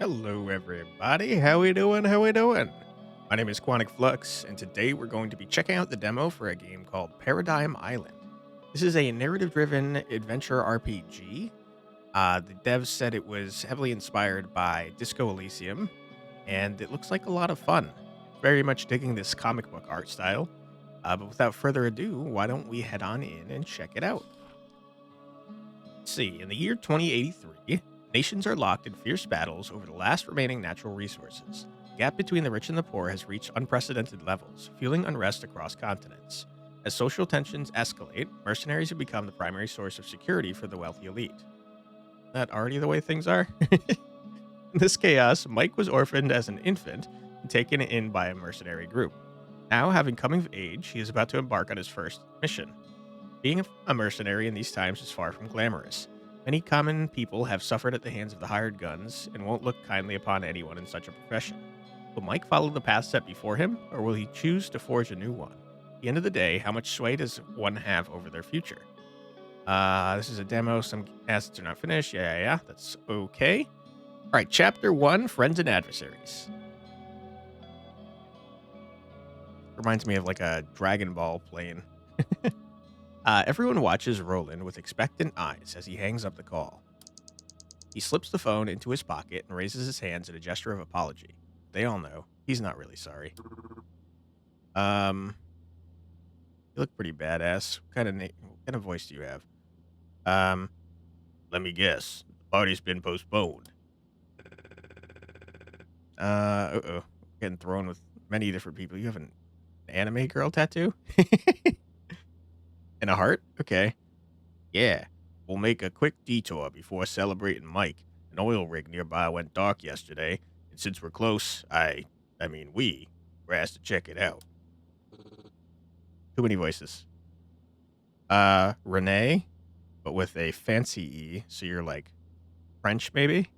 Hello, everybody. How we doing? How we doing? My name is Quantic Flux, and today we're going to be checking out the demo for a game called Paradigm Island. This is a narrative-driven adventure RPG. The devs said it was heavily inspired by Disco Elysium, and it looks like a lot of fun. Very much digging this comic book art style. But without further ado, why don't we head on in and check it out? Let's see, in the year 2083, nations are locked in fierce battles over the last remaining natural resources. The gap between the rich and the poor has reached unprecedented levels, fueling unrest across continents. As social tensions escalate, mercenaries have become the primary source of security for the wealthy elite. Isn't that already the way things are? In this chaos, Mike was orphaned as an infant and taken in by a mercenary group. Now, having come of age, he is about to embark on his first mission. Being a mercenary in these times is far from glamorous. Many common people have suffered at the hands of the hired guns and won't look kindly upon anyone in such a profession. Will Mike follow the path set before him, or will he choose to forge a new one? At the end of the day, how much sway does one have over their future? This is a demo. Some assets are not finished. Yeah. That's okay. All right, Chapter 1, Friends and Adversaries. Reminds me of like a Dragon Ball plane. Everyone watches Roland with expectant eyes as he hangs up the call. He slips the phone into his pocket and raises his hands in a gesture of apology. They all know he's not really sorry. You look pretty badass. What kind of voice do you have? Let me guess. The party's been postponed. Getting thrown with many different people. You have an anime girl tattoo? And a heart? Okay. Yeah. We'll make a quick detour before celebrating Mike. An oil rig nearby went dark yesterday, and since we're close, we were asked to check it out. Too many voices. Renee, but with a fancy E, so you're like French, maybe?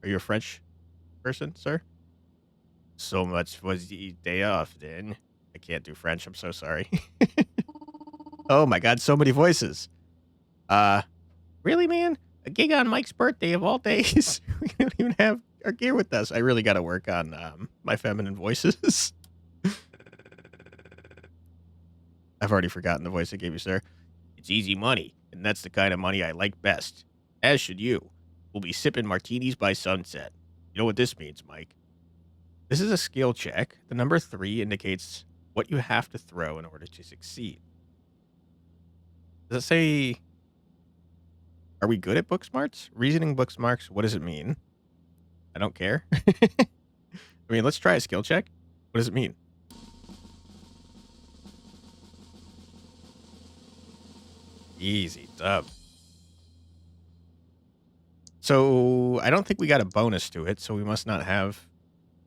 Are you a French person, sir? So much for the day off, then. I can't do French, I'm so sorry. Oh my god, so many voices. Really, man? A gig on Mike's birthday of all days? We don't even have our gear with us. I really gotta work on my feminine voices. I've already forgotten the voice I gave you, sir. It's easy money, and that's the kind of money I like best. As should you. We'll be sipping martinis by sunset. You know what this means, Mike? This is a skill check. The number 3 indicates what you have to throw in order to succeed. Does it say, are we good at book smarts? Reasoning book smarts, what does it mean? I don't care. I mean, let's try a skill check. What does it mean? Easy dub. So I don't think we got a bonus to it, so we must not have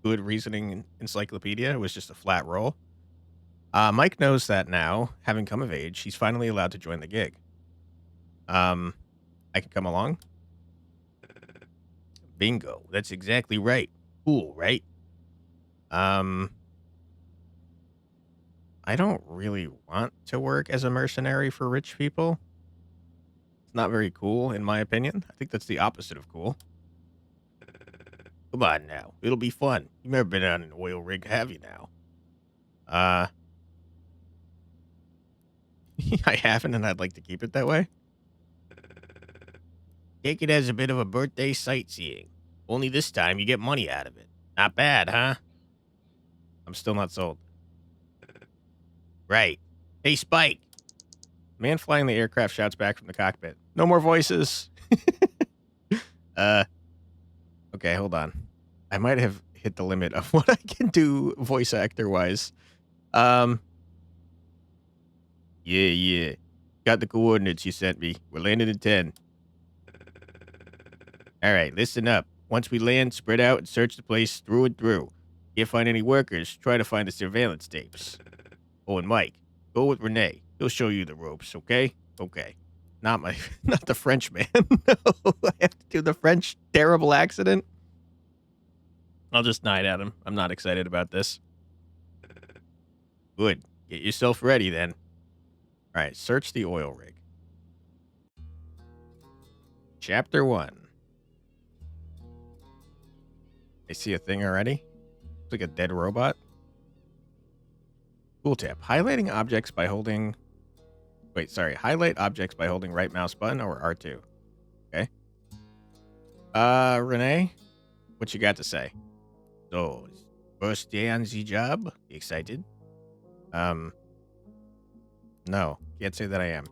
good reasoning encyclopedia. It was just a flat roll. Mike knows that now, having come of age, he's finally allowed to join the gig. I can come along? Bingo. That's exactly right. Cool, right? I don't really want to work as a mercenary for rich people. It's not very cool, in my opinion. I think that's the opposite of cool. Come on now. It'll be fun. You've never been on an oil rig, have you now? I haven't, and I'd like to keep it that way. Take it as a bit of a birthday sightseeing. Only this time you get money out of it. Not bad, huh? I'm still not sold. Right. Hey, Spike. Man flying the aircraft shouts back from the cockpit. No more voices. Okay, hold on. I might have hit the limit of what I can do voice actor-wise. Yeah. Got the coordinates you sent me. We're landing in 10. All right, listen up. Once we land, spread out and search the place through and through. Can't find any workers, try to find the surveillance tapes. Oh, and Mike, go with Renee. He'll show you the ropes, okay? Okay. Not the French man. No, I have to do the French terrible accident. I'll just nod at him. I'm not excited about this. Good. Get yourself ready, then. All right, search the oil rig. Chapter 1. I see a thing already. It's like a dead robot. Cool tip. Highlighting objects by holding... Wait, sorry. Highlight objects by holding right mouse button or R2. Okay. Renee, what you got to say? So, first day on the job? Excited? No. Can't say that I am.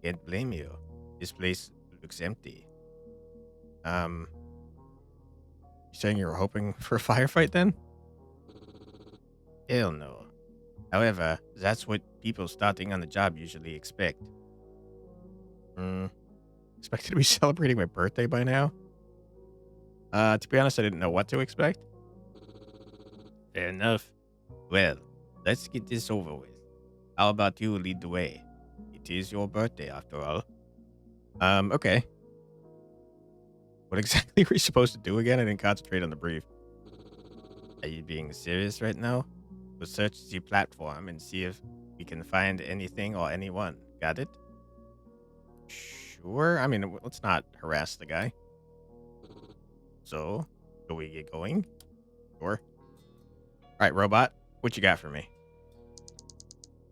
Can't blame you. This place looks empty. You saying you were hoping for a firefight then? Hell no. However, that's what people starting on the job usually expect. Expected to be celebrating my birthday by now? To be honest, I didn't know what to expect. Fair enough. Well, let's get this over with. How about you lead the way? It is your birthday, after all. Okay. What exactly were you supposed to do again? I didn't concentrate on the brief. Are you being serious right now? We'll search the platform and see if we can find anything or anyone. Got it? Sure. I mean, let's not harass the guy. So, shall we get going? Sure. All right, robot. What you got for me?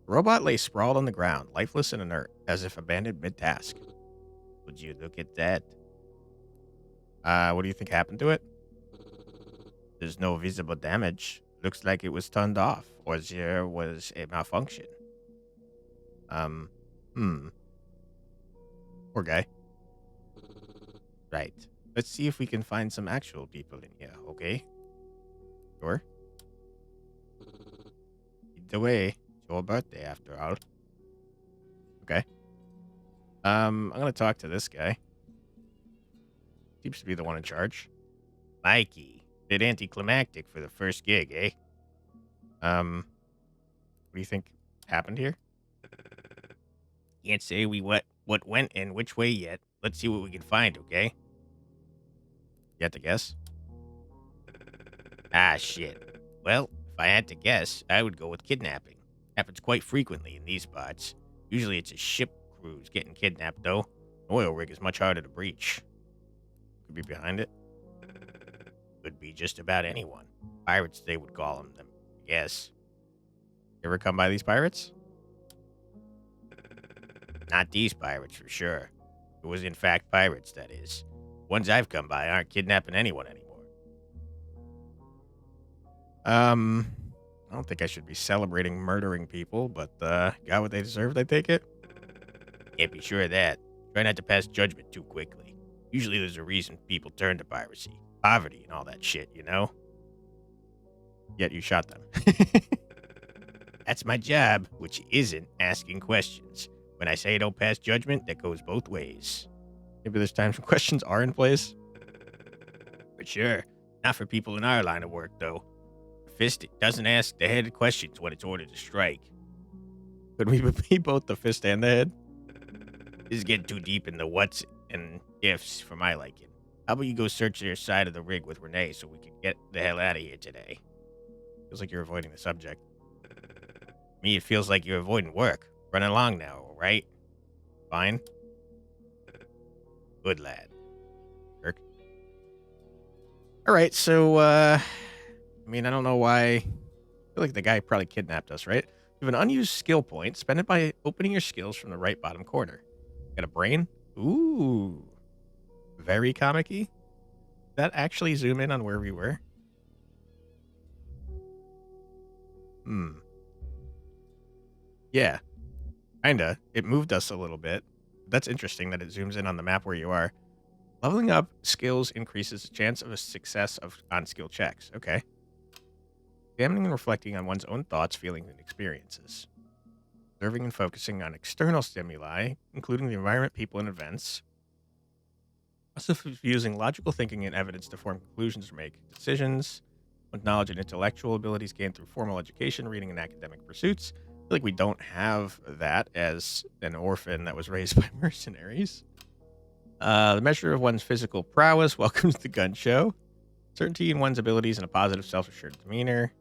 Robot lay sprawled on the ground, lifeless and inert, as if abandoned mid-task. Would you look at that? What do you think happened to it? There's no visible damage. Looks like it was turned off, or there was a malfunction. Poor guy. Right. Let's see if we can find some actual people in here, okay? Sure. Either way, it's your birthday after all. Okay. I'm gonna talk to this guy. Seems to be the one in charge. Mikey. Bit anticlimactic for the first gig, eh? What do you think happened here? Can't say what went and which way yet. Let's see what we can find, okay? You have to guess? Ah, shit. Well, if I had to guess, I would go with kidnapping. Happens quite frequently in these parts. Usually it's a ship crew's getting kidnapped, though. An oil rig is much harder to breach. Could be behind it. Could be just about anyone. Pirates, they would call them, I guess. You ever come by these pirates? Not these pirates, for sure. It was in fact pirates, that is. Ones I've come by aren't kidnapping anyone anymore. I don't think I should be celebrating murdering people, but, got what they deserved, I take it? Can't be sure of that. Try not to pass judgment too quickly. Usually there's a reason people turn to piracy. Poverty and all that shit, you know? Yet you shot them. That's my job, which isn't asking questions. When I say don't pass judgment, that goes both ways. Maybe there's times when questions are in place. But sure, not for people in our line of work, though. The fist doesn't ask the head questions when it's ordered to strike. Could we be both the fist and the head? This is getting too deep in the what's and ifs for my liking. How about you go search their side of the rig with Renee so we can get the hell out of here today? Feels like you're avoiding the subject. Me, it feels like you're avoiding work. Running along now, all right? Fine? Good lad. Jerk. All right, so, I mean, I don't know why. I feel like the guy probably kidnapped us, right? You have an unused skill point. Spend it by opening your skills from the right bottom corner. Got a brain? Ooh. Very comic-y. Did that actually zoom in on where we were? Yeah. Kinda. It moved us a little bit. That's interesting that it zooms in on the map where you are. Leveling up skills increases the chance of a success on skill checks. Okay. Examining and reflecting on one's own thoughts, feelings, and experiences. Observing and focusing on external stimuli, including the environment, people, and events. Also using logical thinking and evidence to form conclusions or make decisions. With knowledge and intellectual abilities gained through formal education, reading, and academic pursuits. I feel like we don't have that as an orphan that was raised by mercenaries. The measure of one's physical prowess welcomes the gun show. Certainty in one's abilities and a positive, self-assured demeanor.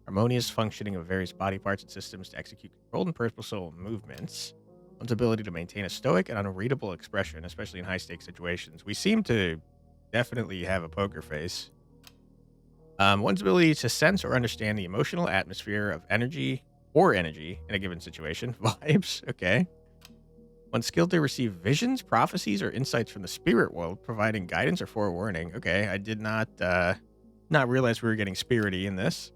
Harmonious functioning of various body parts and systems to execute controlled and purposeful movements. One's ability to maintain a stoic and unreadable expression, especially in high-stakes situations. We seem to definitely have a poker face. One's ability to sense or understand the emotional atmosphere of energy in a given situation. Vibes. Okay. One's skilled to receive visions, prophecies, or insights from the spirit world, providing guidance or forewarning. Okay, I did not realize we were getting spirity in this.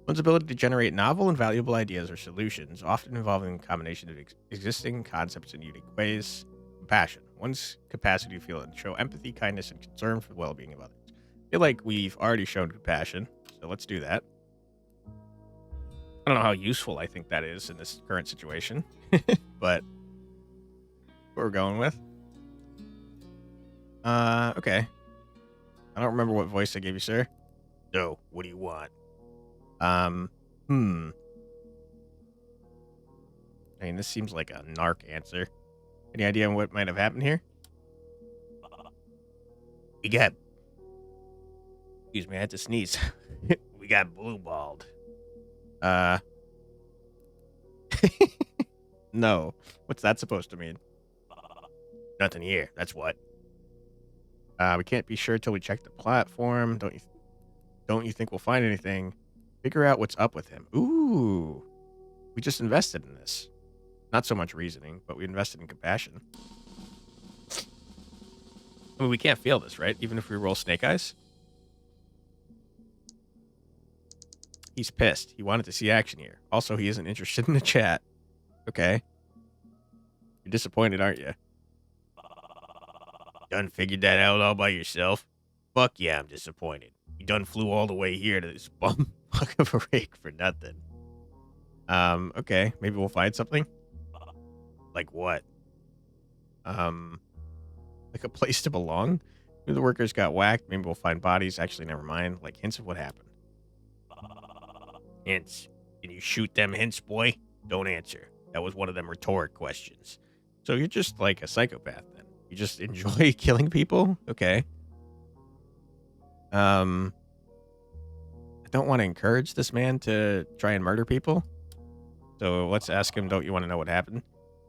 One's ability to generate novel and valuable ideas or solutions, often involving a combination of existing concepts in unique ways. Compassion. One's capacity to feel and show empathy, kindness, and concern for the well-being of others. I feel like we've already shown compassion, so let's do that. I don't know how useful I think that is in this current situation, but what we're going with. Okay. I don't remember what voice I gave you, sir. So, what do you want? Hmm. I mean, this seems like a narc answer. Any idea on what might have happened here? We got... Excuse me, I had to sneeze. We got blue-balled. No. What's that supposed to mean? Nothing here, that's what. We can't be sure till we check the platform. Don't you think we'll find anything? Figure out what's up with him. Ooh. We just invested in this. Not so much reasoning, but we invested in compassion. I mean, we can't fail this, right? Even if we roll snake eyes. He's pissed. He wanted to see action here. Also, he isn't interested in the chat. Okay. You're disappointed, aren't you? Done figured that out all by yourself? Fuck yeah, I'm disappointed. You done flew all the way here to this bum fuck of a rake for nothing. Okay. Maybe we'll find something? Like what? Like a place to belong? Maybe the workers got whacked. Maybe we'll find bodies. Actually, never mind. Like hints of what happened. Hints. Can you shoot them hints, boy? Don't answer. That was one of them rhetoric questions. So you're just like a psychopath then. You just enjoy killing people? Okay. I don't want to encourage this man to try and murder people. So let's ask him, don't you want to know what happened?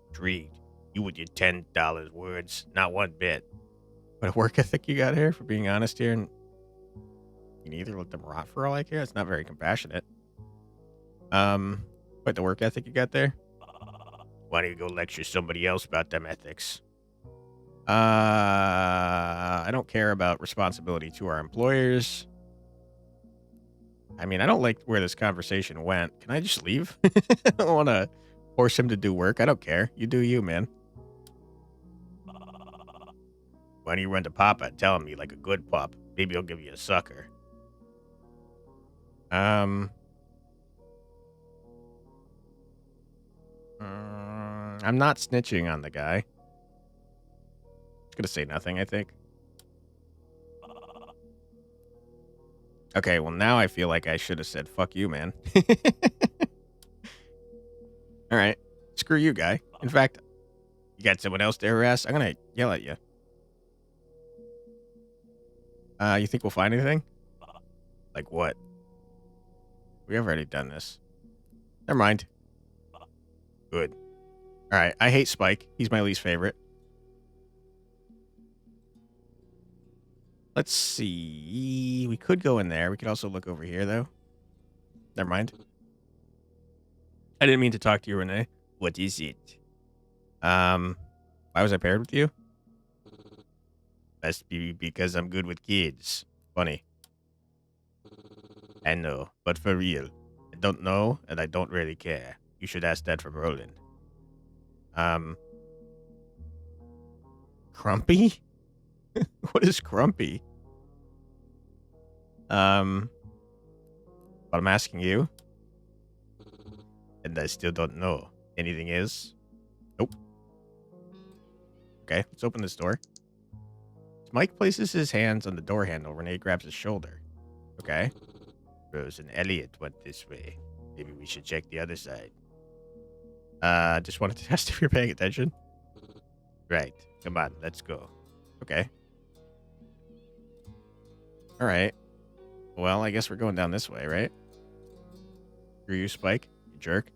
Intrigued. You with your $10 words. Not one bit. What a work ethic you got here for being honest here, and you can either let them rot for all I care. It's not very compassionate. What the work ethic you got there? Why don't you go lecture somebody else about them ethics? I don't care about responsibility to our employers. I mean, I don't like where this conversation went. Can I just leave? I don't want to force him to do work. I don't care. You do you, man. Why don't you run to Papa and tell him you like a good pup? Maybe he'll give you a sucker. I'm not snitching on the guy. Just gonna say nothing, I think. Okay, well now I feel like I should have said fuck you, man. Alright. Screw you, guy. In fact, you got someone else to harass? I'm gonna yell at you. You think we'll find anything? Like what? We have already done this. Never mind. Good. Alright, I hate Spike. He's my least favorite. Let's see. We could go in there. We could also look over here, though. Never mind. I didn't mean to talk to you, Renee. What is it? Why was I paired with you? Must be because I'm good with kids. Funny. I know, but for real. I don't know, and I don't really care. You should ask that from Roland. Crumpy? What is Crumpy? But I'm asking you. And I still don't know. Anything is? Nope. Okay, let's open this door. Mike places his hands on the door handle. Renee grabs his shoulder. Okay. Rose and Elliot went this way. Maybe we should check the other side. Just wanted to test if you're paying attention. Right. Come on, let's go. Okay. Alright. Well, I guess we're going down this way, right? Screw you, Spike. You jerk.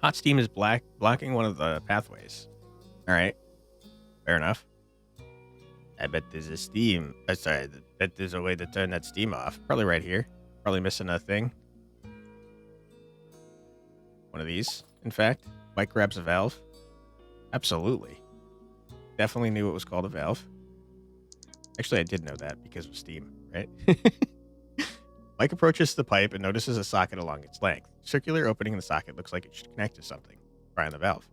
Hot steam is blocking one of the pathways. Alright. Fair enough. I bet there's a steam. Sorry, I bet there's a way to turn that steam off. Probably right here. Probably missing a thing. One of these, in fact. Mike grabs a valve. Absolutely. Definitely knew it was called a valve. Actually, I did know that because of steam, right? Mike approaches the pipe and notices a socket along its length. Circular opening in the socket looks like it should connect to something. Try on the valve.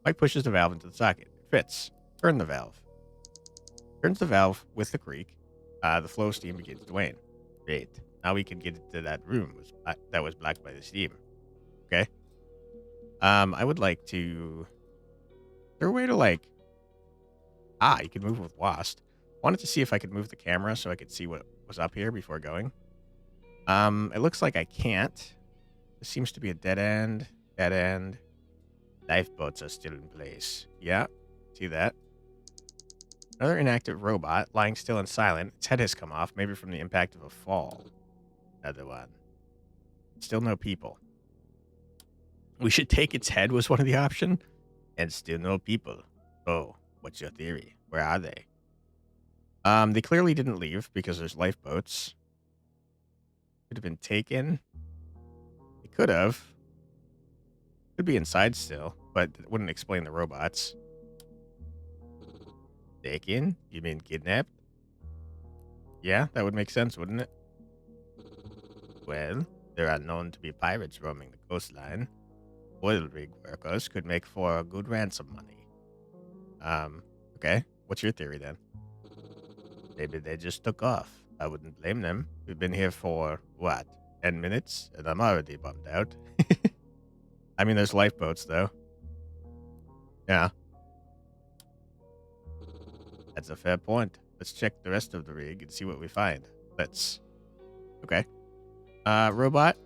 Mike pushes the valve into the socket. It fits. Turn the valve. Turns the valve with the creak. The flow of steam begins to wane. Great. Now we can get into that room that was blocked by the steam. Okay. I would like to... Is there a way to like... you can move with WASD. Wanted to see if I could move the camera so I could see what was up here before going. It looks like I can't. This seems to be a dead end. Dead end. Lifeboats are still in place. Yeah, see that. Another inactive robot, lying still and silent. Its head has come off, maybe from the impact of a fall. Another one. Still no people. We should take its head was one of the options. And still no people. Oh, what's your theory? Where are they? They clearly didn't leave because there's lifeboats. Could have been taken. It could have. Could be inside still, but it wouldn't explain the robots. Taken? You mean kidnapped? Yeah, that would make sense, wouldn't it? Well, there are known to be pirates roaming the coastline. Oil rig workers could make for good ransom money. Okay. What's your theory then? Maybe they just took off. I wouldn't blame them. We've been here for, what, 10 minutes? And I'm already bummed out. I mean, there's lifeboats, though. Yeah. That's a fair point. Let's check the rest of the rig and see what we find. Let's. Okay. Robot,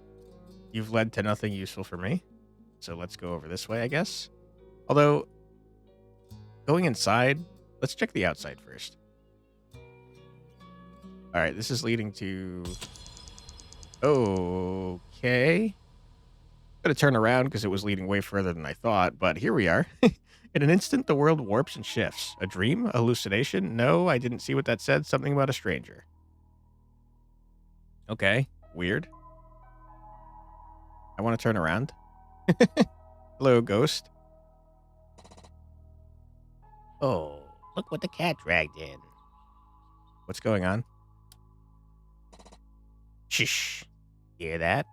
you've led to nothing useful for me. So let's go over this way, I guess. Although, going inside, let's check the outside first. All right, this is leading to... Okay. Gonna turn around because it was leading way further than I thought, but here we are. In an instant, the world warps and shifts. A dream? A hallucination? No, I didn't see what that said. Something about a stranger. Okay, weird. I want to turn around. Hello, ghost. Oh, look what the cat dragged in. What's going on? Shh. Hear that?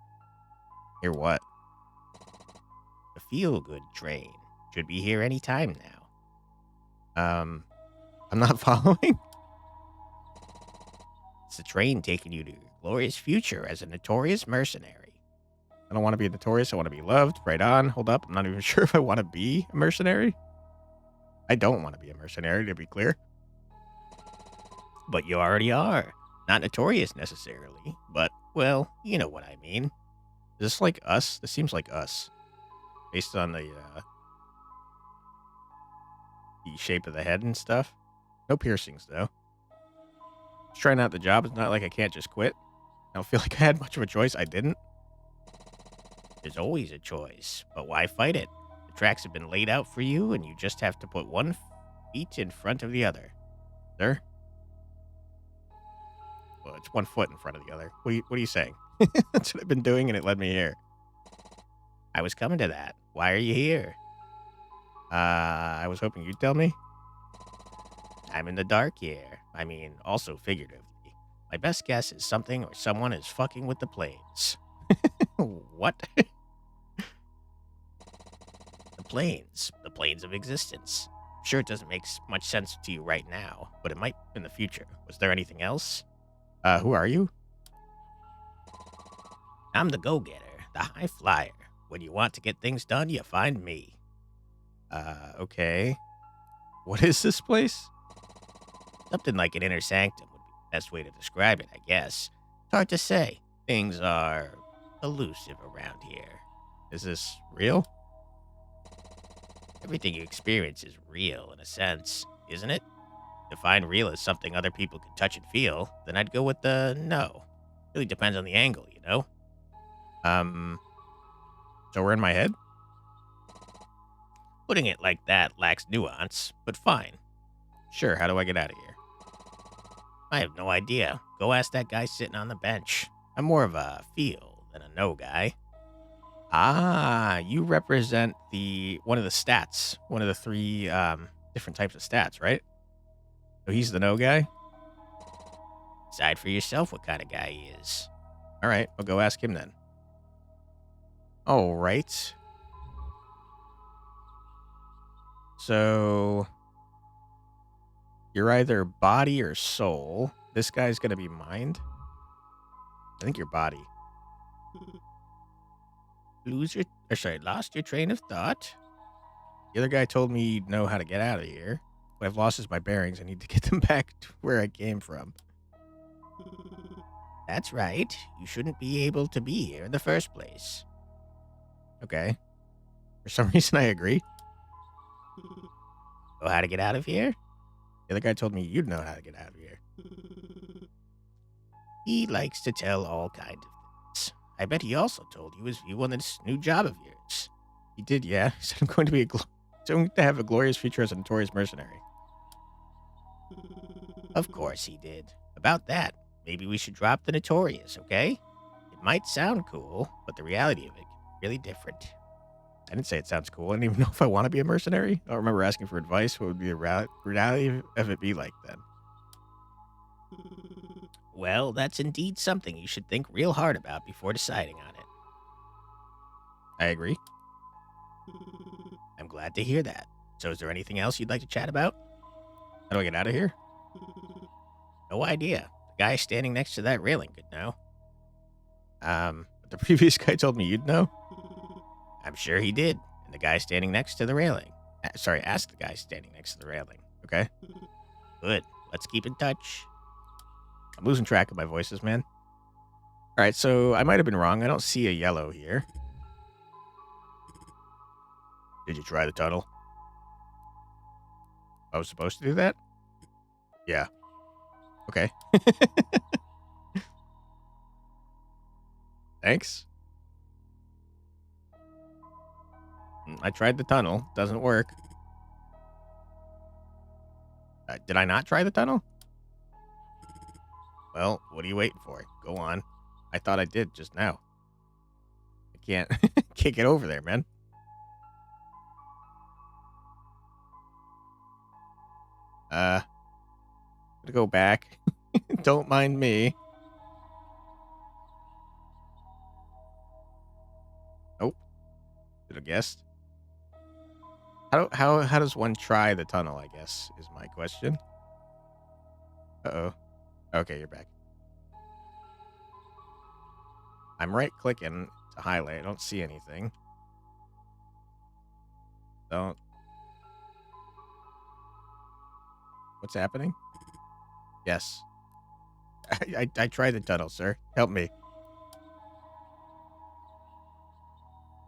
Hear what? The feel-good train. Should be here any time now. I'm not following. It's the train taking you to your glorious future as a notorious mercenary. I don't want to be notorious. I want to be loved. Right on. Hold up. I'm not even sure if I want to be a mercenary. I don't want to be a mercenary, to be clear. But you already are. Not notorious necessarily, but, well, you know what I mean. Is this like Us? This seems like Us. Based on the shape of the head and stuff. No piercings, though. Just trying out the job. It's not like I can't just quit. I don't feel like I had much of a choice. I didn't. There's always a choice, but why fight it? The tracks have been laid out for you, and you just have to put one feet in front of the other. Sir? Well, it's 1 foot in front of the other. What are you saying? That's what I've been doing, and it led me here. I was coming to that. Why are you here? I was hoping you'd tell me. I'm in the dark here. I mean, also figuratively. My best guess is something or someone is fucking with the planes. What? The planes of existence. Sure, it doesn't make much sense to you right now, but it might in the future. Was there anything else? Who are you? I'm the go-getter, the high flyer. When you want to get things done, you find me. Okay. What is this place? Something like an inner sanctum would be the best way to describe it, I guess. It's hard to say. Things are elusive around here. Is this real? Everything you experience is real in a sense, isn't it? Define real as something other people can touch and feel, then I'd go with the no. Really depends on the angle, you know? So we're in my head? Putting it like that lacks nuance, but fine. Sure, how do I get out of here? I have no idea. Go ask that guy sitting on the bench. I'm more of a feel than a know guy. Ah, you represent one of the stats, one of the three different types of stats, right? So he's the no guy? Decide for yourself what kind of guy he is. All right, I'll go ask him then. All right. So you're either body or soul. This guy's going to be mind. I think you're body. Lost your train of thought. The other guy told me he'd know how to get out of here. What I've lost is my bearings. I need to get them back to where I came from. That's right. You shouldn't be able to be here in the first place. Okay. For some reason, I agree. Know how to get out of here? The other guy told me you'd know how to get out of here. He likes to tell all kinds of things. I bet he also told you his view on this new job of yours. He did, yeah. He said I'm going to have a glorious future as a notorious mercenary. Of course he did. About that, maybe we should drop the notorious, okay? It might sound cool, but the reality of it can be really different. I didn't say it sounds cool. I didn't even know if I want to be a mercenary. I don't remember asking for advice. What would be the reality of it be like then? Well, that's indeed something you should think real hard about before deciding on it. I agree. I'm glad to hear that. So is there anything else you'd like to chat about? How do I get out of here? No idea. The guy standing next to that railing could know. But the previous guy told me you'd know. I'm sure he did. And the guy standing next to the railing. Ask the guy standing next to the railing. Okay. Good. Let's keep in touch. I'm losing track of my voices, man. All right, so I might have been wrong. I don't see a yellow here. Did you try the tunnel? I was supposed to do that? Yeah. Okay. Thanks. I tried the tunnel. Doesn't work. Did I not try the tunnel? Well, what are you waiting for? Go on. I thought I did just now. I can't can't get over there, man. I'm gonna go back. Don't mind me. Nope. Should have guessed. How does one try the tunnel, I guess, is my question. Uh-oh. Okay, you're back. I'm right-clicking to highlight. I don't see anything. Don't. What's happening? Yes. I tried the tunnel, sir. Help me.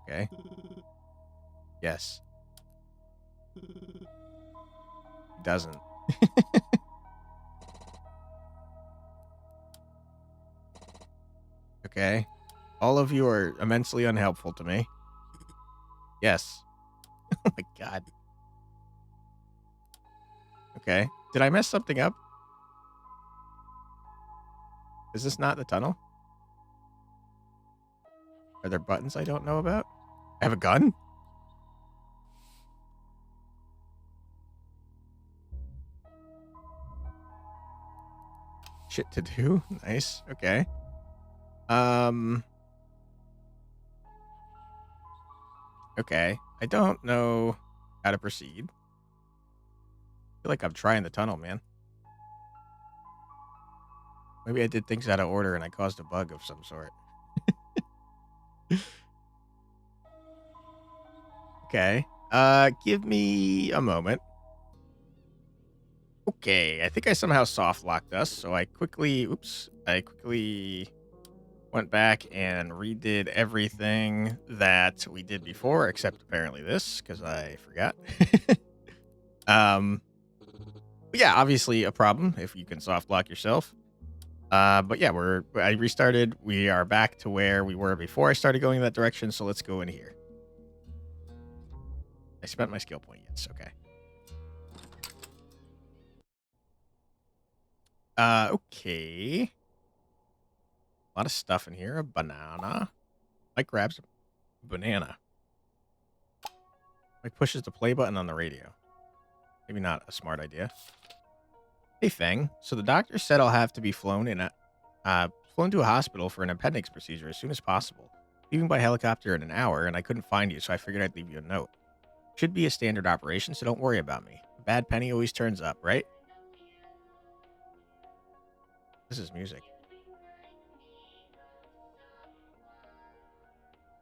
Okay. Yes. Doesn't. Okay. All of you are immensely unhelpful to me. Yes. Oh my god. Okay. Did I mess something up? Is this not the tunnel? Are there buttons I don't know about? I have a gun? Shit to do. Nice. Okay. Okay. I don't know how to proceed. I feel like I'm trying the tunnel, man. Maybe I did things out of order and I caused a bug of some sort. Okay. Give me a moment. Okay, I think I somehow soft locked us, so I quickly went back and redid everything that we did before, except apparently this, because I forgot. But yeah, obviously a problem if you can soft lock yourself. But yeah, I restarted. We are back to where we were before I started going that direction, so let's go in here. I spent my skill point, yes, okay. Okay. A lot of stuff in here. A banana. Mike grabs a banana. Mike pushes the play button on the radio. Maybe not a smart idea. Hey, Feng. So the doctor said I'll have to be flown to a hospital for an appendix procedure as soon as possible. Leaving by helicopter in an hour, and I couldn't find you, so I figured I'd leave you a note. Should be a standard operation, so don't worry about me. A bad penny always turns up, right? This is music.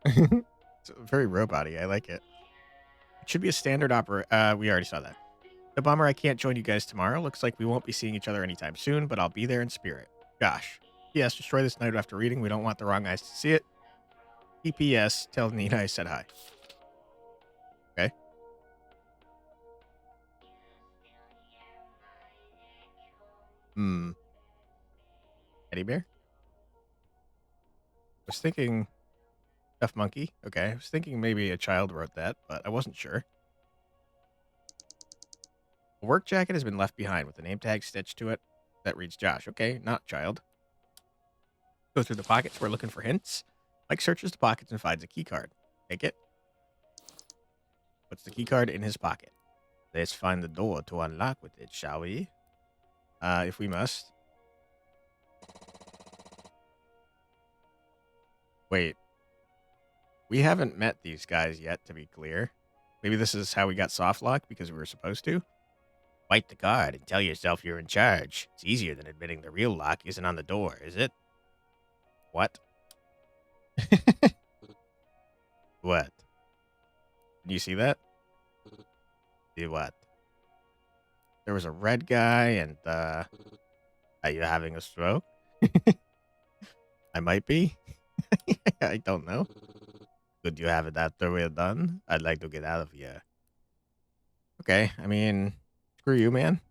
It's very robot-y. I like it. It should be a standard we already saw that. The bummer I can't join you guys tomorrow. Looks like we won't be seeing each other anytime soon, but I'll be there in spirit. Gosh. P.S. Destroy this note after reading. We don't want the wrong eyes to see it. P.P.S. Tell Nina I said hi. Okay. Teddy bear? I was thinking Stuffed monkey. Okay. I was thinking maybe a child wrote that, but I wasn't sure. A work jacket has been left behind with a name tag stitched to it that reads Josh. Okay, not child. Go through the pockets. We're looking for hints. Mike searches the pockets and finds a key card. Take it. Puts the key card in his pocket. Let's find the door to unlock with it, shall we? If we must. Wait. We haven't met these guys yet, to be clear. Maybe this is how we got soft lock because we were supposed to. Wipe the card and tell yourself you're in charge. It's easier than admitting the real lock isn't on the door, is it? What? What? Did you see that? See what? There was a red guy and, are you having a stroke? I might be. I don't know. Could you have it after we're done? I'd like to get out of here. Okay, I mean, screw you, man.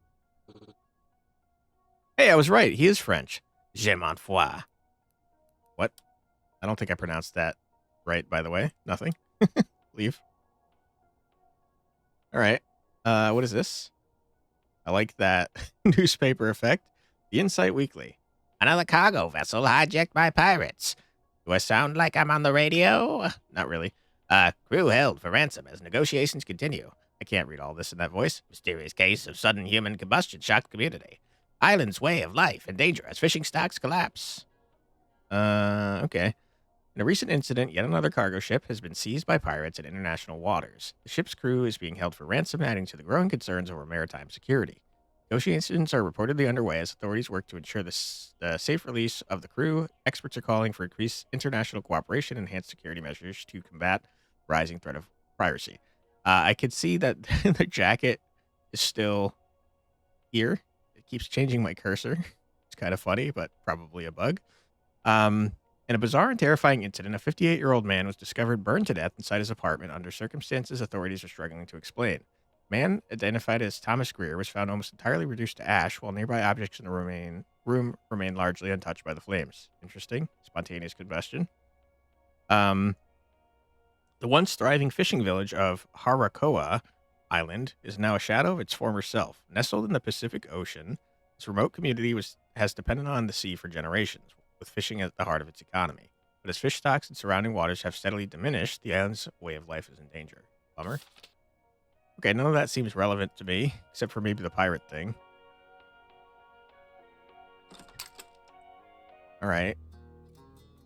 Hey, I was right. He is French. Je m'en fous. What? I don't think I pronounced that right, by the way. Nothing. Leave. All right. What is this? I like that newspaper effect. The Insight Weekly. Another cargo vessel hijacked by pirates. Do I sound like I'm on the radio? Not really. Crew held for ransom as negotiations continue. I can't read all this in that voice. Mysterious case of sudden human combustion shocked community. Island's way of life in danger as fishing stocks collapse. Okay. In a recent incident, yet another cargo ship has been seized by pirates in international waters. The ship's crew is being held for ransom, adding to the growing concerns over maritime security. Negotiations are reportedly underway as authorities work to ensure the safe release of the crew. Experts are calling for increased international cooperation and enhanced security measures to combat the rising threat of piracy. I could see that the jacket is still here. It keeps changing my cursor. It's kind of funny, but probably a bug. In a bizarre and terrifying incident, a 58-year-old man was discovered burned to death inside his apartment under circumstances authorities are struggling to explain. Man, identified as Thomas Greer, was found almost entirely reduced to ash, while nearby objects in the room remained largely untouched by the flames. Interesting. Spontaneous combustion. The once thriving fishing village of Harakoa Island is now a shadow of its former self. Nestled in the Pacific Ocean, this remote community has depended on the sea for generations, with fishing at the heart of its economy. But as fish stocks and surrounding waters have steadily diminished, the island's way of life is in danger. Bummer. Okay, none of that seems relevant to me, except for maybe the pirate thing. All right.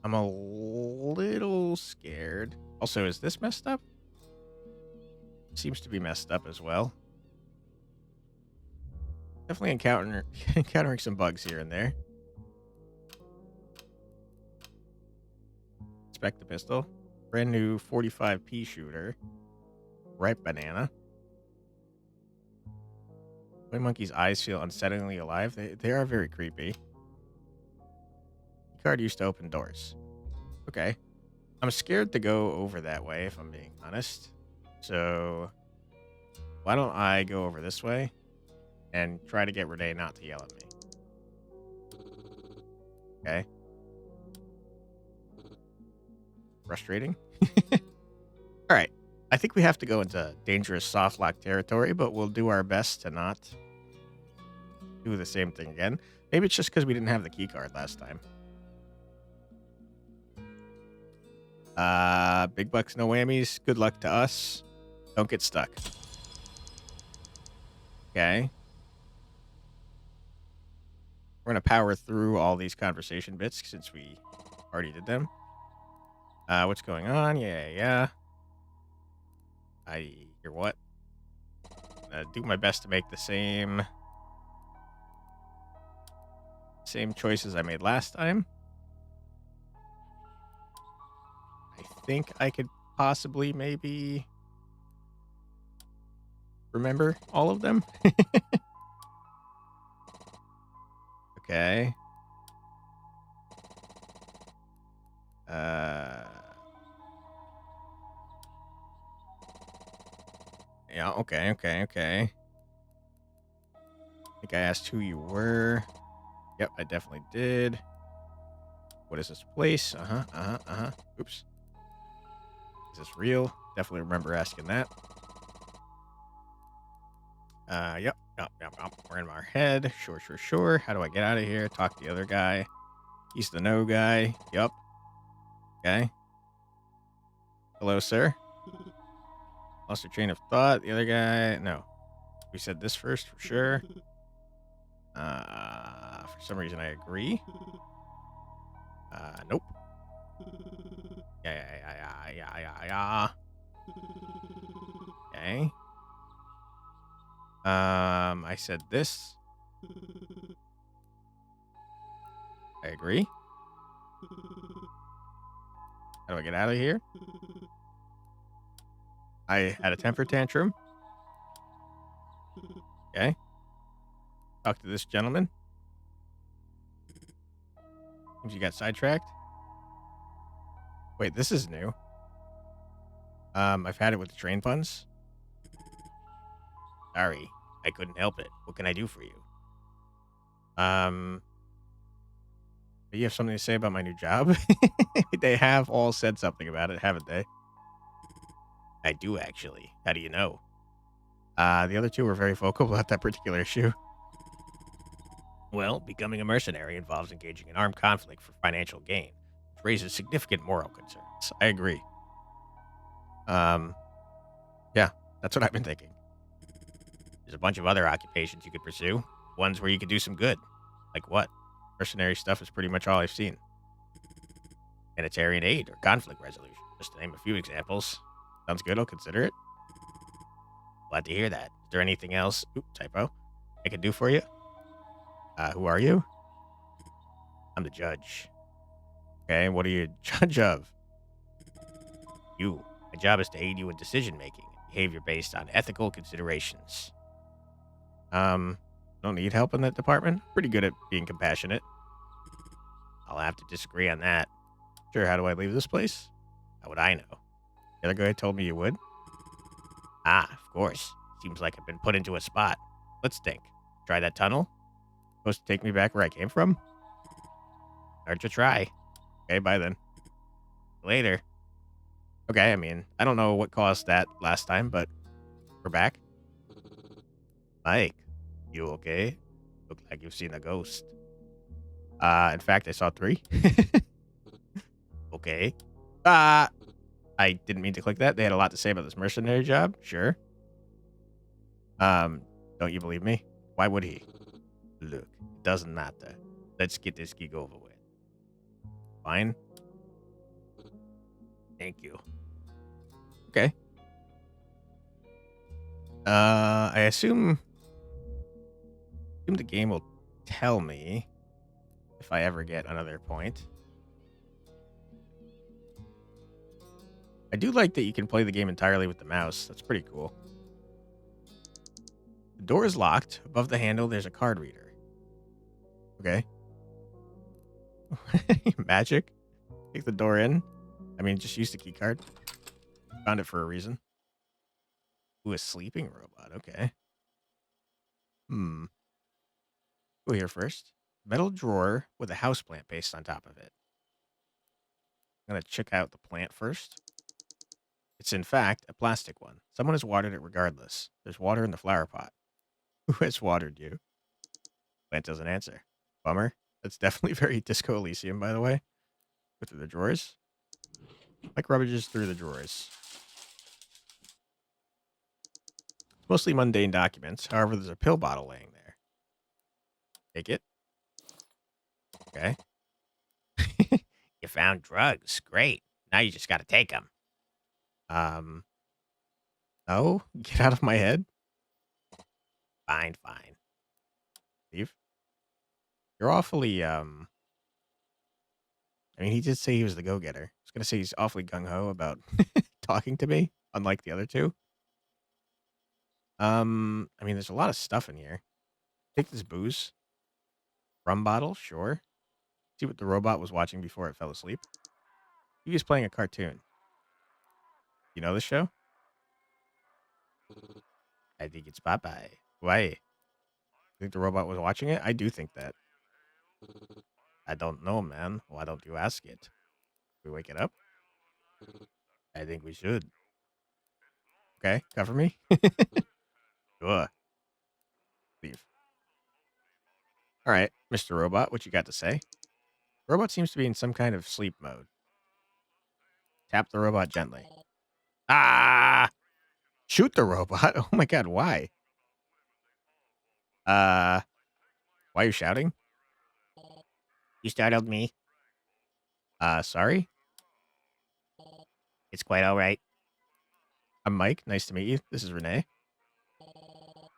I'm a little scared. Also, is this messed up? Seems to be messed up as well. Definitely encountering some bugs here and there. Inspect the pistol. Brand new 45p shooter. Ripe banana. Toy monkey's eyes feel unsettlingly alive. They are very creepy. The card used to open doors. Okay. I'm scared to go over that way, if I'm being honest. So, why don't I go over this way and try to get Renee not to yell at me? Okay. Frustrating. All right. I think we have to go into dangerous soft lock territory, but we'll do our best to not do the same thing again. Maybe it's just because we didn't have the key card last time. Big bucks, no whammies. Good luck to us. Don't get stuck. Okay. We're going to power through all these conversation bits since we already did them. What's going on? Yeah. I hear what? Do my best to make the same choices I made last time. I think I could possibly maybe remember all of them. Okay. Yeah, okay. I think I asked who you were. Yep, I definitely did. What is this place? Oops. Is this real? Definitely remember asking that. Yep. We're in our head. Sure. How do I get out of here? Talk to the other guy. He's the no guy. Yep. Okay. Hello, sir. Lost your train of thought. The other guy. No. We said this first for sure. For some reason I agree. Nope. Yeah. Okay. I said this. I agree. How do I get out of here? I had a temper tantrum. Okay. Talk to this gentleman. Seems you got sidetracked. Wait, this is new. I've had it with the train puns. Sorry, I couldn't help it. What can I do for you? But you have something to say about my new job? They have all said something about it, haven't they? I do, actually. How do you know? The other two were very vocal about that particular issue. Well, becoming a mercenary involves engaging in armed conflict for financial gain, which raises significant moral concerns. I agree. Yeah, that's what I've been thinking. There's a bunch of other occupations you could pursue, ones where you could do some good. Like what? Mercenary stuff is pretty much all I've seen. Humanitarian aid or conflict resolution, just to name a few examples. Sounds good, I'll consider it. Glad to hear that. Is there anything else? Typo. I can do for you? Who are you? I'm the judge. Okay, what are you judge of? You. My job is to aid you in decision making and behavior based on ethical considerations. Don't need help in that department. Pretty good at being compassionate. I'll have to disagree on that. Sure, how do I leave this place? How would I know? The other guy told me you would. Of course. Seems like I've been put into a spot. Let's think. Try that tunnel? Supposed to take me back where I came from? Hard to try. Okay, bye then. Later. Okay, I mean, I don't know what caused that last time, but we're back. Mike, you okay? Look like you've seen a ghost. In fact, I saw 3. Okay. I didn't mean to click that. They had a lot to say about this mercenary job. Sure. Don't you believe me? Why would he? Look, it doesn't matter. Let's get this gig over with. Fine. Thank you. Okay. I assume the game will tell me if I ever get another point. I do like that you can play the game entirely with the mouse. That's pretty cool. The door is locked. Above the handle, there's a card reader. Okay. Magic. Take the door in. I mean, just use the key card. Found it for a reason. Ooh, a sleeping robot. Okay. Go here first. Metal drawer with a houseplant paste on top of it. I'm going to check out the plant first. It's in fact a plastic one. Someone has watered it regardless. There's water in the flower pot. Who has watered you? Plant doesn't answer. Bummer. That's definitely very Disco Elysium, by the way. Go through the drawers. Mike rummages through the drawers. It's mostly mundane documents. However, there's a pill bottle laying there. Take it. Okay. You found drugs. Great. Now you just got to take them. No. Get out of my head. Fine, fine. Leave. You're awfully, I mean, he did say he was the go-getter. I was going to say he's awfully gung-ho about talking to me, unlike the other two. I mean, there's a lot of stuff in here. Take this booze. Rum bottle, sure. See what the robot was watching before it fell asleep. He was playing a cartoon. You know this show? I think it's Popeye. Why? Think the robot was watching it? I do think that. I don't know, man. Why don't you ask it? We wake it up? I think we should. Okay, cover me. Ugh. Leave. All right, Mr. Robot, what you got to say? Robot seems to be in some kind of sleep mode. Tap the robot gently. Ah! Shoot the robot. Oh my god, why? Why are you shouting? You startled me. Sorry? It's quite all right. I'm Mike. Nice to meet you. This is Renee.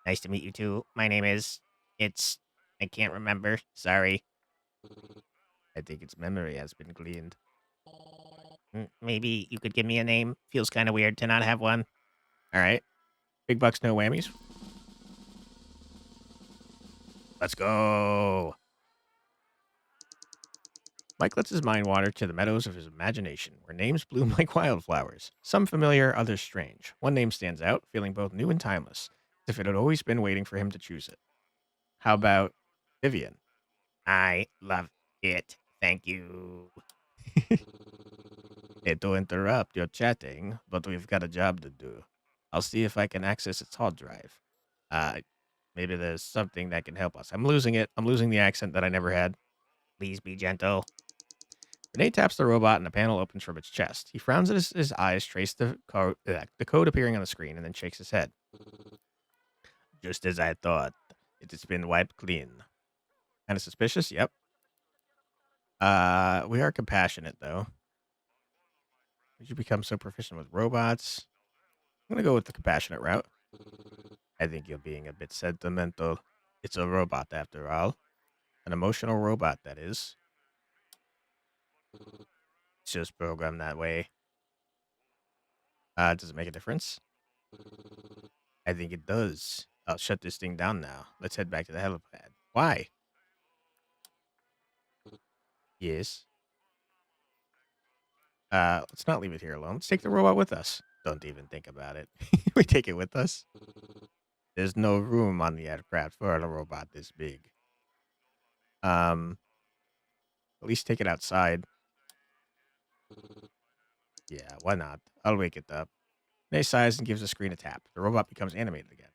Nice to meet you too. My name is. I can't remember. Sorry. I think its memory has been gleaned. Maybe you could give me a name. Feels kind of weird to not have one. All right. Big bucks, no whammies. Let's go. Mike lets his mind wander to the meadows of his imagination, where names bloom like wildflowers. Some familiar, others strange. One name stands out, feeling both new and timeless, as if it had always been waiting for him to choose it. How about Vivian? I love it. Thank you. Hate to interrupt your chatting, but we've got a job to do. I'll see if I can access its hard drive. Maybe there's something that can help us. I'm losing it. I'm losing the accent that I never had. Please be gentle. Renee taps the robot and a panel opens from its chest. He frowns as his eyes trace the code appearing on the screen and then shakes his head. Just as I thought. It has been wiped clean. Kind of suspicious? Yep. We are compassionate, though. Did you become so proficient with robots? I'm going to go with the compassionate route. I think you're being a bit sentimental. It's a robot, after all. An emotional robot, that is. It's just programmed that way. Does it make a difference? I think it does. I'll shut this thing down now. Let's head back to the helipad. Why? Yes. Let's not leave it here alone. Let's take the robot with us. Don't even think about it. We take it with us. There's no room on the aircraft for a robot this big. At least take it outside. Yeah, why not? I'll wake it up. Nay sighs and gives the screen a tap. The robot becomes animated again.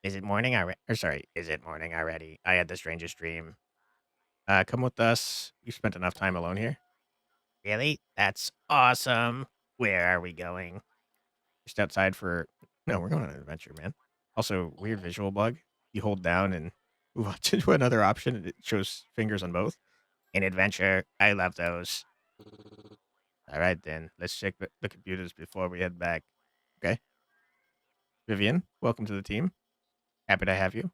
Is it morning already? Is it morning already? I had the strangest dream. Come with us. You've spent enough time alone here. Really? That's awesome. Where are we going? Just outside for... No, we're going on an adventure, man. Also, weird visual bug. You hold down and move on to another option, and it shows fingers on both. An adventure. I love those. All right, then. Let's check the computers before we head back. Okay. Vivian, welcome to the team. Happy to have you.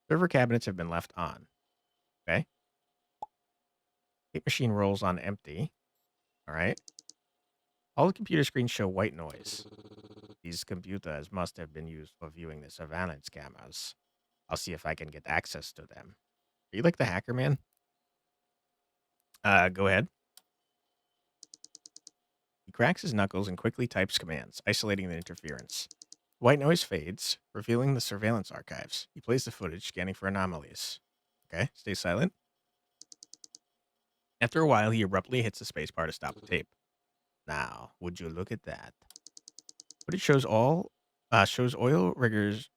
Server cabinets have been left on. Okay. Tape machine rolls on empty. All right. All the computer screens show white noise. These computers must have been used for viewing the surveillance cameras. I'll see if I can get access to them. Are you like the hacker, man? Go ahead. He cracks his knuckles and quickly types commands, isolating the interference. White noise fades, revealing the surveillance archives. He plays the footage, scanning for anomalies. Okay, stay silent. After a while, he abruptly hits the spacebar to stop the tape. Now, would you look at that? Footage shows oil riggers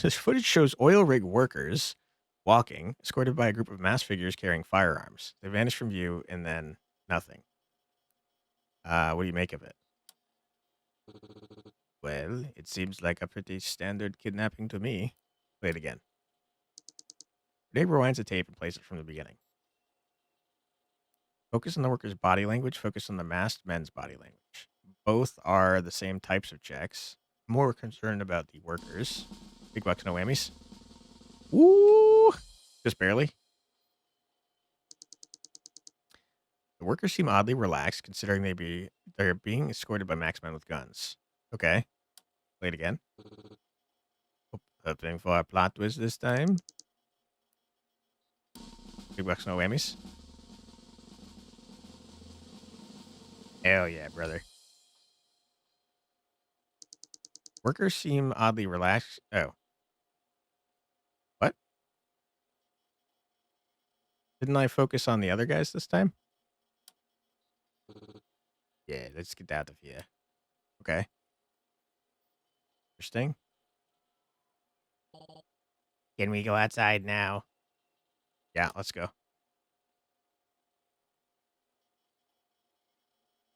This footage shows oil rig workers walking, escorted by a group of masked figures carrying firearms. They vanish from view and then nothing. What do you make of it? Well, it seems like a pretty standard kidnapping to me. Play it again. Dave rewinds the tape and plays it from the beginning. Focus on the worker's body language. Focus on the masked men's body language. Both are the same types of checks. More concerned about the workers. Big bucks, no whammies. Woo! Just barely. The workers seem oddly relaxed, considering they're being escorted by masked men with guns. Okay. Play it again. Hoping for a plot twist this time. Big bucks, no whammies. Hell yeah, brother. Workers seem oddly relaxed. Oh. What? Didn't I focus on the other guys this time? Yeah, let's get out of here. Okay. Interesting. Can we go outside now? Yeah, let's go.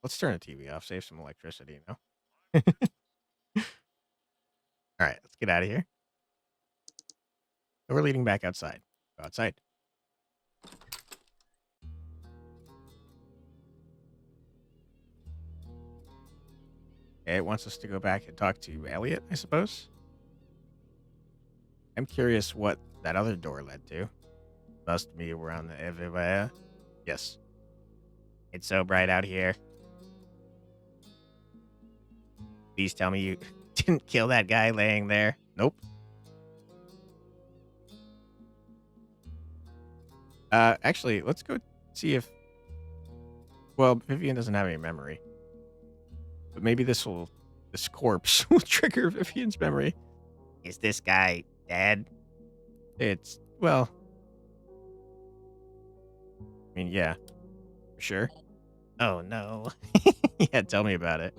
Let's turn the TV off, save some electricity, you know? All right, let's get out of here. So we're leading back outside. Go outside. Okay, it wants us to go back and talk to Elliot, I suppose. I'm curious what that other door led to. Must be around everywhere. Yes. It's so bright out here. Please tell me you didn't kill that guy laying there. Nope. Actually, let's go see if... Well, Vivian doesn't have any memory. But maybe this corpse will trigger Vivian's memory. Is this guy dead? It's, well... I mean, yeah. For sure. Oh, no. Yeah, tell me about it.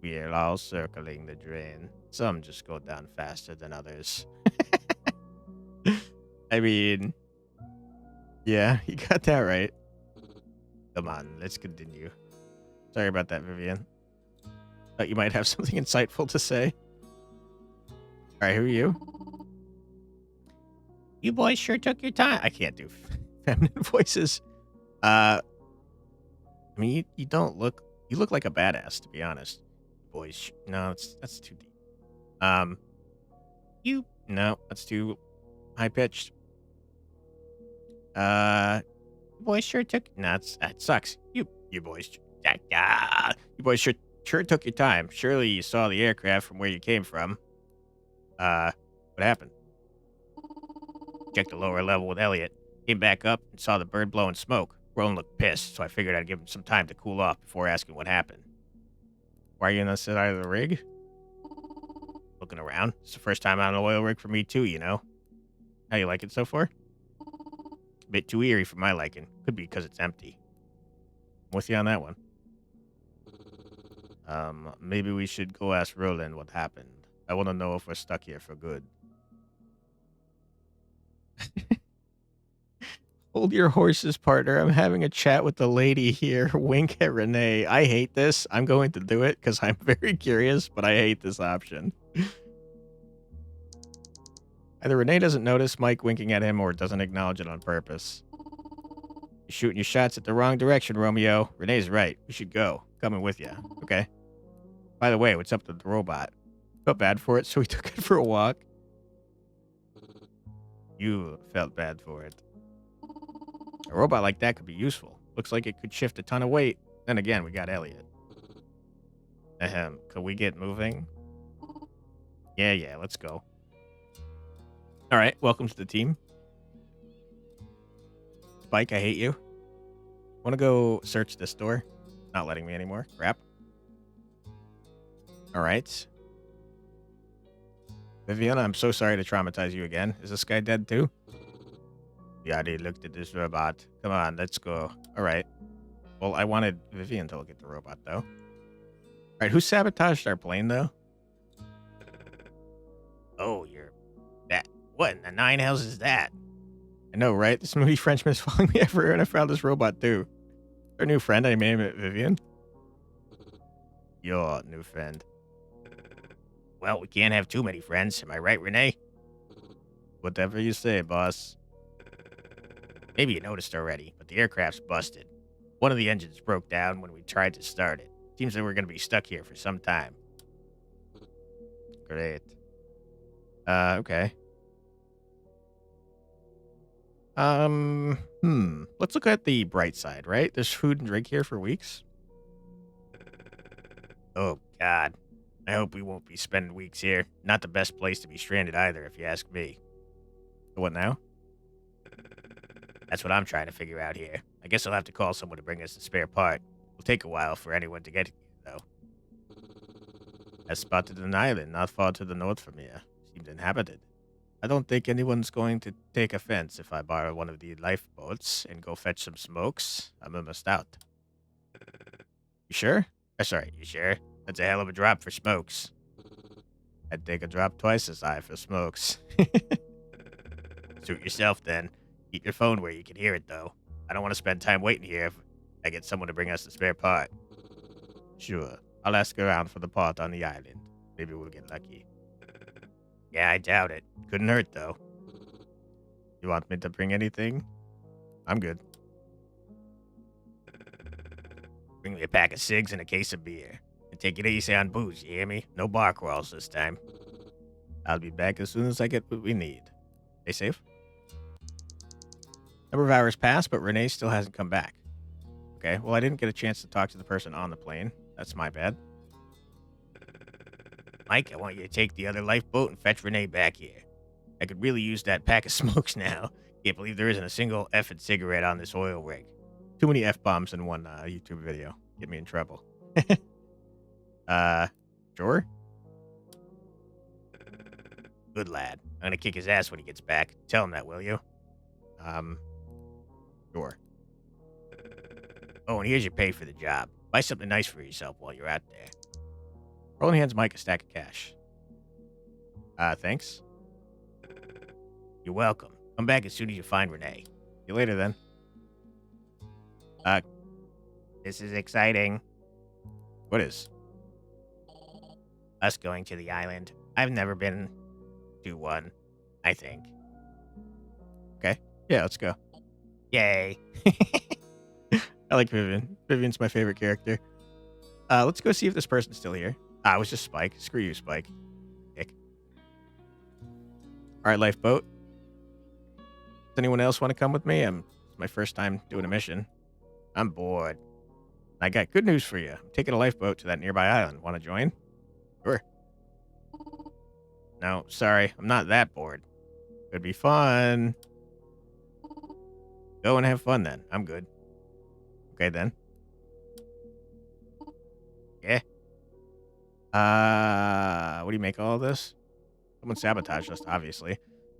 We're all circling the drain. Some just go down faster than others. I mean... Yeah, you got that right. Come on, let's continue. Sorry about that, Vivian. Thought you might have something insightful to say. Alright, who are you? You boys sure took your time. I can't do feminine voices. I mean, you don't look... You look like a badass, to be honest. Boys... No, that's too deep. No, that's too high-pitched. You boys sure took... No, that sucks. You boys... You boys sure took your time. Surely you saw the aircraft from where you came from. What happened? Checked the lower level with Elliot. Came back up and saw the bird blowing smoke. Rowan looked pissed, so I figured I'd give him some time to cool off before asking what happened. Why are you on the side of the rig? Looking around. It's the first time on an oil rig for me too, you know. How you like it so far? A bit too eerie for my liking. Could be because it's empty. I'm with you on that one. Maybe we should go ask Roland what happened. I want to know if we're stuck here for good. Hold your horses, partner. I'm having a chat with the lady here. Wink at Renee. I hate this. I'm going to do it because I'm very curious, but I hate this option. Either Renee doesn't notice Mike winking at him or doesn't acknowledge it on purpose. You're shooting your shots at the wrong direction, Romeo. Renee's right. We should go. Coming with you. Okay. By the way, what's up with the robot? Felt bad for it, so we took it for a walk. You felt bad for it. A robot like that could be useful. Looks like it could shift a ton of weight. Then again, we got Elliot. Ahem. Could we get moving? Yeah, let's go. All right, welcome to the team. Spike, I hate you. Want to go search this door? Not letting me anymore. Crap. All right. Viviana, I'm so sorry to traumatize you again. Is this guy dead too? We already looked at this robot. Come on, let's go. All right. Well, I wanted Vivian to look at the robot, though. All right, who sabotaged our plane, though? Oh, you're that. What in the nine hells is that? I know, right? This movie Frenchman is following me everywhere, and I found this robot too. Our new friend, I named it Vivian. Your new friend. Well, we can't have too many friends. Am I right, Renee? Whatever you say, boss. Maybe you noticed already, but the aircraft's busted. One of the engines broke down when we tried to start it. Seems that we're going to be stuck here for some time. Great. Okay. Let's look at the bright side, right? There's food and drink here for weeks. Oh, God. I hope we won't be spending weeks here. Not the best place to be stranded either, if you ask me. What now? That's what I'm trying to figure out here. I guess I'll have to call someone to bring us the spare part. It'll take a while for anyone to get here, though. I spotted an island not far to the north from here. Seemed inhabited. I don't think anyone's going to take offense if I borrow one of the lifeboats and go fetch some smokes. I'm almost out. You sure? Sorry, you sure? That's a hell of a drop for smokes. I'd take a drop twice as high for smokes. Suit yourself, then. Keep your phone where you can hear it, though. I don't want to spend time waiting here if I get someone to bring us the spare part. Sure. I'll ask around for the part on the island. Maybe we'll get lucky. Yeah, I doubt it. Couldn't hurt, though. You want me to bring anything? I'm good. Bring me a pack of cigs and a case of beer. And take it easy on booze, you hear me? No bar crawls this time. I'll be back as soon as I get what we need. Stay safe. Number of hours passed, but Renee still hasn't come back. Okay, well, I didn't get a chance to talk to the person on the plane. That's my bad. Mike, I want you to take the other lifeboat and fetch Renee back here. I could really use that pack of smokes now. Can't believe there isn't a single effing cigarette on this oil rig. Too many F-bombs in one YouTube video. Get me in trouble. Sure? Good lad. I'm gonna kick his ass when he gets back. Tell him that, will you? Sure. Oh, and here's your pay for the job. Buy something nice for yourself while you're out there. Rolling hands Mike a stack of cash. Thanks. You're welcome. Come back as soon as you find Renee. See you later, then. This is exciting. What is? Us going to the island. I've never been to one, I think. Okay. Yeah, let's go. Yay. I like Vivian. Vivian's my favorite character. Let's go see if this person's still here. It was just Spike. Screw you, Spike. Dick. All right, lifeboat. Does anyone else want to come with me? It's my first time doing a mission. I'm bored. I got good news for you. I'm taking a lifeboat to that nearby island. Want to join? Sure. No, sorry. I'm not that bored. Could be fun. Go and have fun then. I'm good. Okay, then. Yeah. What do you make of all this? Someone sabotaged us, obviously.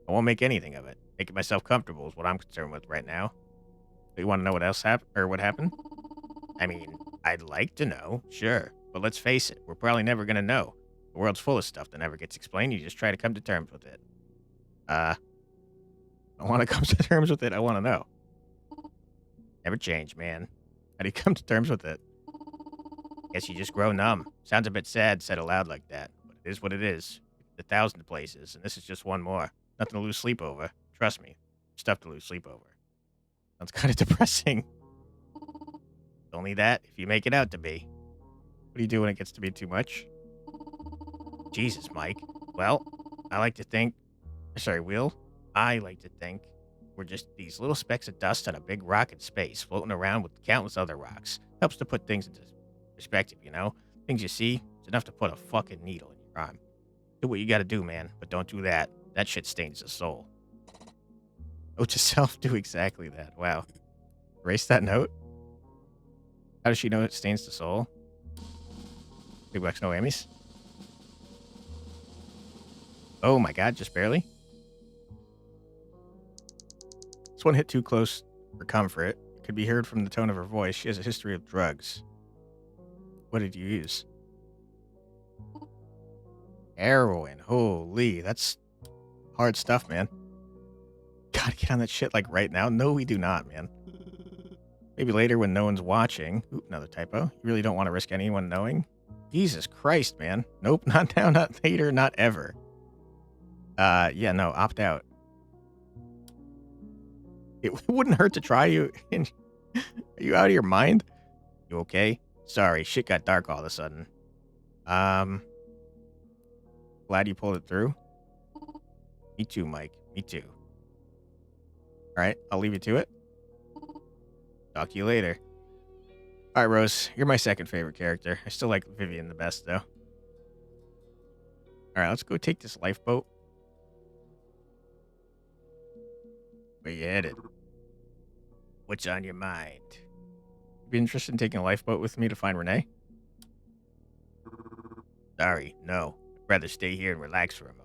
I won't make anything of it. Making myself comfortable is what I'm concerned with right now. Do you want to know what else happened, or what happened? I mean, I'd like to know, sure. But let's face it, we're probably never going to know. The world's full of stuff that never gets explained. You just try to come to terms with it. I want to come to terms with it. I want to know. Never change, man. How do you come to terms with it? Guess you just grow numb. Sounds a bit sad said aloud like that, but it is what it is. 1,000 places, and this is just one more. Nothing to lose sleep over. Trust me, stuff to lose sleep over. Sounds kind of depressing. Only that if you make it out to be. What do you do when it gets to be too much? Jesus, Mike. Well, I like to think we're just these little specks of dust on a big rock in space floating around with countless other rocks. Helps to put things into perspective, you know? Things you see, it's enough to put a fucking needle in your arm. Do what you gotta do, man, but don't do that. That shit stains the soul. Note to self, do exactly that. Wow. Erase that note? How does she know it stains the soul? Big bucks, no whammies. Oh my god, just barely. This one hit too close for comfort. It could be heard from the tone of her voice. She has a history of drugs. What did you use? Heroin. Holy, that's hard stuff, man. Gotta get on that shit like right now. No, we do not, man. Maybe later when no one's watching. Oop, another typo. You really don't want to risk anyone knowing? Jesus Christ, man. Nope, not now, not later, not ever. Yeah, no, opt out. It wouldn't hurt to try you. Are you out of your mind? You okay? Sorry, shit got dark all of a sudden. Glad you pulled it through. Me too, Mike. Me too. All right, I'll leave you to it. Talk to you later. All right, Rose, you're my second favorite character. I still like Vivian the best, though. All right, let's go take this lifeboat. Where you headed? What's on your mind? Be interested in taking a lifeboat with me to find Renee? Sorry, no. I'd rather stay here and relax for a moment.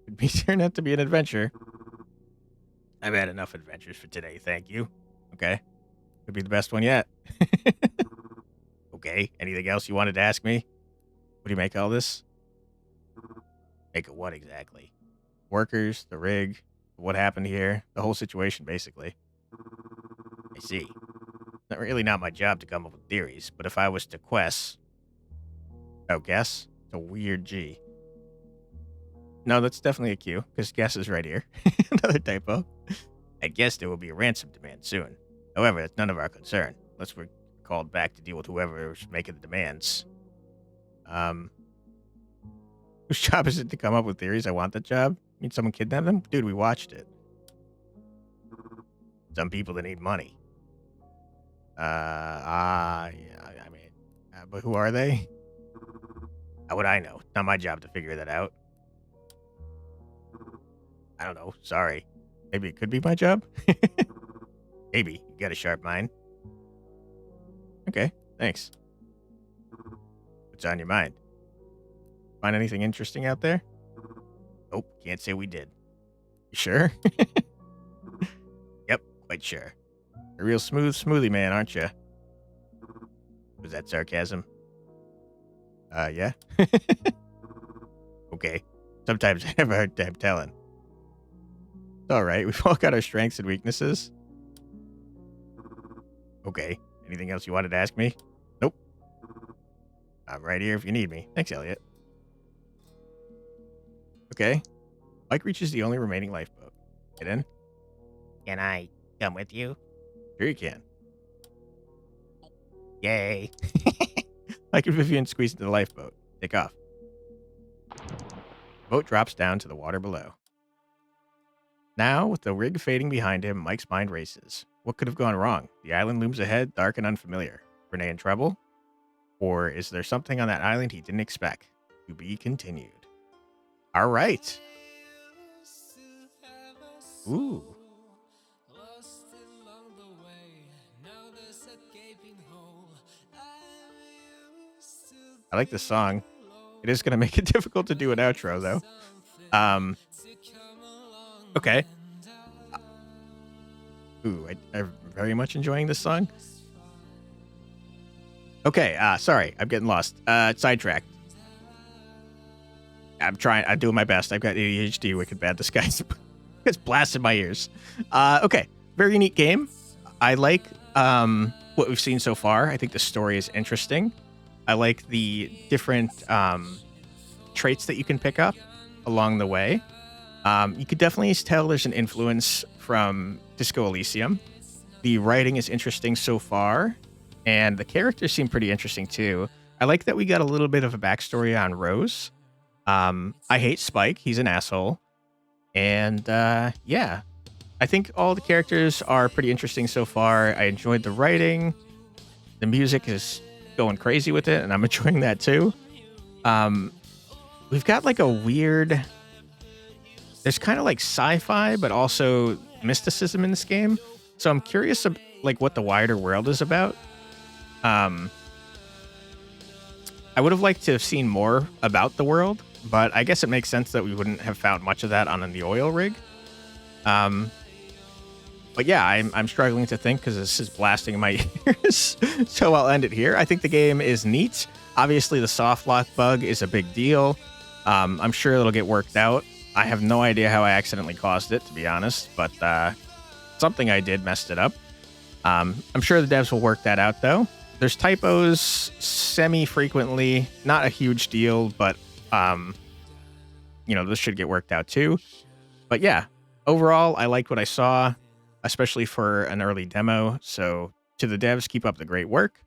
It'd be turn out to be an adventure. I've had enough adventures for today, thank you. Okay. Could be the best one yet. Okay, anything else you wanted to ask me? What do you make of all this? Make of what exactly? Workers, the rig, what happened here, the whole situation, basically. I see. Not my job to come up with theories, but if I was to guess... Oh, guess? It's a weird G. No, that's definitely a Q, because guess is right here. Another typo. I guess there will be a ransom demand soon. However, that's none of our concern, unless we're called back to deal with whoever's making the demands. Whose job is it to come up with theories? I want that job. You mean someone kidnapped them? Dude, we watched it. Some people that need money. Yeah, I mean, but who are they? How would I know? It's not my job to figure that out. I don't know. Sorry. Maybe it could be my job? Maybe. You got a sharp mind. Okay, thanks. What's on your mind? Find anything interesting out there? Nope, can't say we did. You sure? Yep, quite sure. A real smoothie man, aren't you? Was that sarcasm? Yeah? Okay. Sometimes I have a hard time telling. It's alright, we've all got our strengths and weaknesses. Okay. Anything else you wanted to ask me? Nope. I'm right here if you need me. Thanks, Elliot. Okay. Mike reaches the only remaining lifeboat. Get in. Can I come with you? Sure you can. Yay. Mike and Vivian squeeze into the lifeboat. Take off. Boat drops down to the water below. Now, with the rig fading behind him, Mike's mind races. What could have gone wrong? The island looms ahead, dark and unfamiliar. Renee in trouble? Or is there something on that island he didn't expect? To be continued. All right. Ooh. I like this song. It is going to make it difficult to do an outro, though. Okay. Ooh, I'm very much enjoying this song. Okay, sorry, I'm getting lost. Sidetracked. I'm doing my best. I've got ADHD, wicked bad disguise. It's blasted my ears. Okay, very neat game. I like what we've seen so far. I think the story is interesting. I like the different traits that you can pick up along the way. You could definitely tell there's an influence from Disco Elysium. The writing is interesting so far, and the characters seem pretty interesting too. I like that we got a little bit of a backstory on Rose. I hate Spike. He's an asshole. And yeah, I think all the characters are pretty interesting so far. I enjoyed the writing. The music is going crazy with it, and I'm enjoying that too. We've got like a weird... There's kind of like sci-fi, but also mysticism in this game. So I'm curious like what the wider world is about. I would have liked to have seen more about the world, but I guess it makes sense that we wouldn't have found much of that on the oil rig. But yeah, I'm struggling to think because this is blasting in my ears. So I'll end it here. I think the game is neat. Obviously, the soft lock bug is a big deal. I'm sure it'll get worked out. I have no idea how I accidentally caused it, to be honest, but something I did messed it up. I'm sure the devs will work that out, though. There's typos semi-frequently, not a huge deal, but this should get worked out too. But yeah, overall, I liked what I saw, especially for an early demo. So to the devs, keep up the great work.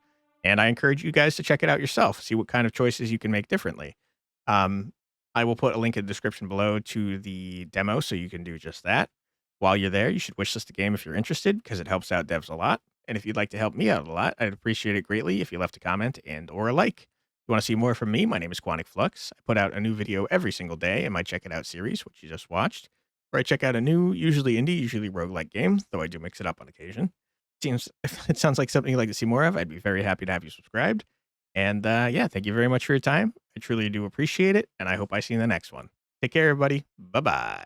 And I encourage you guys to check it out yourself, see what kind of choices you can make differently. Um, I will put a link in the description below to the demo so you can do just that. While you're there, you should wishlist the game if you're interested because it helps out devs a lot. And if you'd like to help me out a lot, I'd appreciate it greatly if you left a comment and or a like. If you want to see more from me, my name is Quantic Flux. I put out a new video every single day in my Check It Out series, which you just watched, where I check out a new, usually indie, usually roguelike game, though I do mix it up on occasion. If it sounds like something you'd like to see more of, I'd be very happy to have you subscribed. And yeah, thank you very much for your time. I truly do appreciate it, and I hope I see you in the next one. Take care, everybody. Bye-bye.